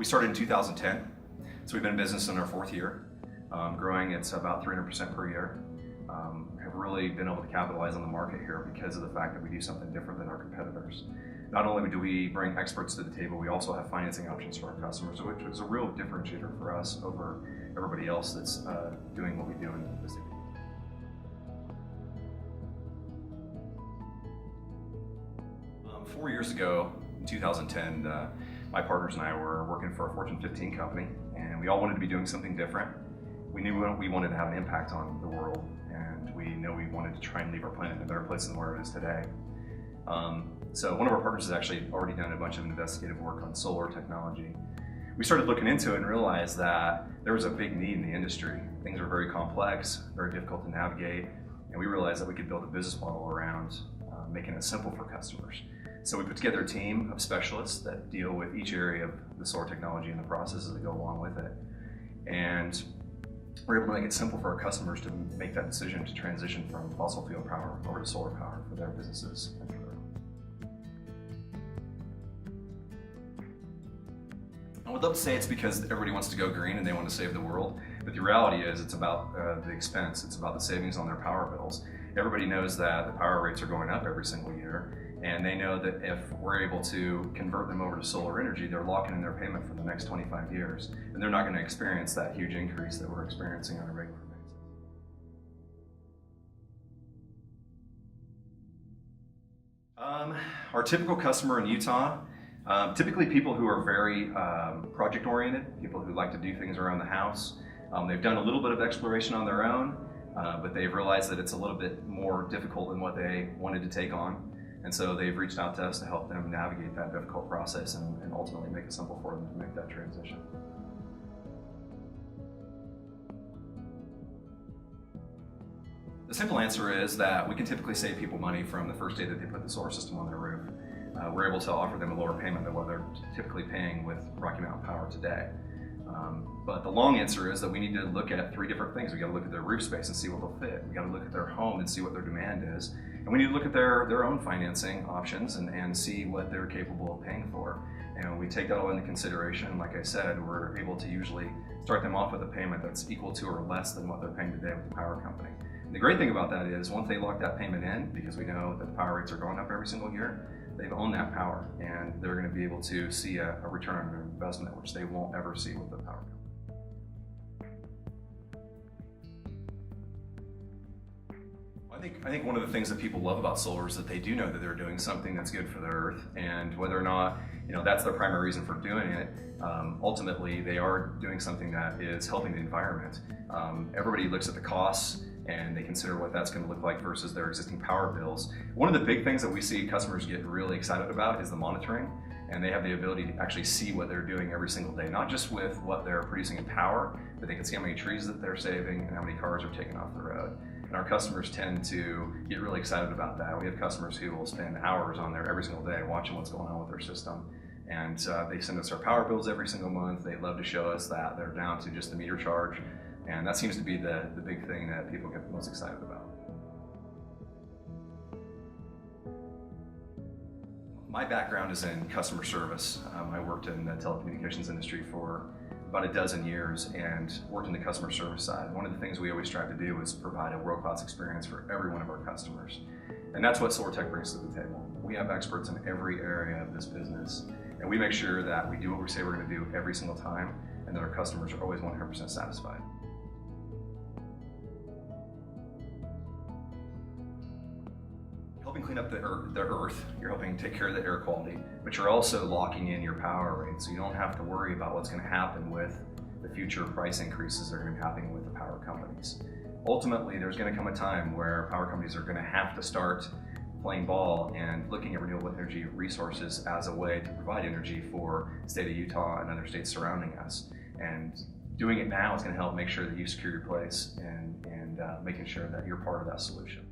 started in 2010, so we've been in business in our fourth year. Growing, it's about 300% per year. Have really been able to capitalize on the market here because of the fact that we do something different than our competitors. Not only do we bring experts to the table, we also have financing options for our customers, which is a real differentiator for us over everybody else that's doing what we do in this. 4 years ago, in 2010, my partners and I were working for a Fortune 15 company, and we all wanted to be doing something different. We knew we wanted to have an impact on the world, and we know we wanted to try and leave our planet in a better place than where it is today. So one of our partners has actually already done a bunch of investigative work on solar technology. We started looking into it and realized that there was a big need in the industry. Things are very complex, very difficult to navigate, and we realized that we could build a business model around making it simple for customers. So we put together a team of specialists that deal with each area of the solar technology and the processes that go along with it. And we're able to make it simple for our customers to make that decision to transition from fossil fuel power over to solar power for their businesses and for their homes. I would love to say it's because everybody wants to go green and they want to save the world, but the reality is it's about the expense, it's about the savings on their power bills. Everybody knows that the power rates are going up every single year, and they know that if we're able to convert them over to solar energy, they're locking in their payment for the next 25 years, and they're not going to experience that huge increase that we're experiencing on a regular basis. Our typical customer in Utah, typically people who are very project-oriented, people who like to do things around the house. They've done a little bit of exploration on their own, but they've realized that it's a little bit more difficult than what they wanted to take on. And so they've reached out to us to help them navigate that difficult process and ultimately make it simple for them to make that transition. The simple answer is that we can typically save people money from the first day that they put the solar system on their roof. We're able to offer them a lower payment than what they're typically paying with Rocky Mountain Power today. But the long answer is that we need to look at three different things. We got to look at their roof space and see what they'll fit. We got to look at their home and see what their demand is. And we need to look at their own financing options and see what they're capable of paying for. And we take that all into consideration. Like I said, we're able to usually start them off with a payment that's equal to or less than what they're paying today with the power company. And the great thing about that is once they lock that payment in, because we know that the power rates are going up every single year, they've owned that power and they're going to be able to see a return on their investment, which they won't ever see with the power company. I think one of the things that people love about solar is that they do know that they're doing something that's good for the earth, and whether or not that's their primary reason for doing it, ultimately they are doing something that is helping the environment. Everybody looks at the costs and they consider what that's going to look like versus their existing power bills. One of the big things that we see customers get really excited about is the monitoring, and they have the ability to actually see what they're doing every single day, not just with what they're producing in power, but they can see how many trees that they're saving and how many cars are taken off the road. And our customers tend to get really excited about that. We have customers who will spend hours on there every single day watching what's going on with their system. And they send us our power bills every single month. They love to show us that they're down to just the meter charge. And that seems to be the big thing that people get the most excited about. My background is in customer service. I worked in the telecommunications industry for about a dozen years and worked in the customer service side. One of the things we always strive to do is provide a world-class experience for every one of our customers. And that's what SolarTek brings to the table. We have experts in every area of this business, and we make sure that we do what we say we're going to do every single time, and that our customers are always 100% satisfied. Helping clean up the earth, you're helping take care of the air quality, but you're also locking in your power rate, so you don't have to worry about what's going to happen with the future price increases that are going to be happening with the power companies. Ultimately, there's going to come a time where power companies are going to have to start playing ball and looking at renewable energy resources as a way to provide energy for the state of Utah and other states surrounding us. And doing it now is going to help make sure that you secure your place and making sure that you're part of that solution.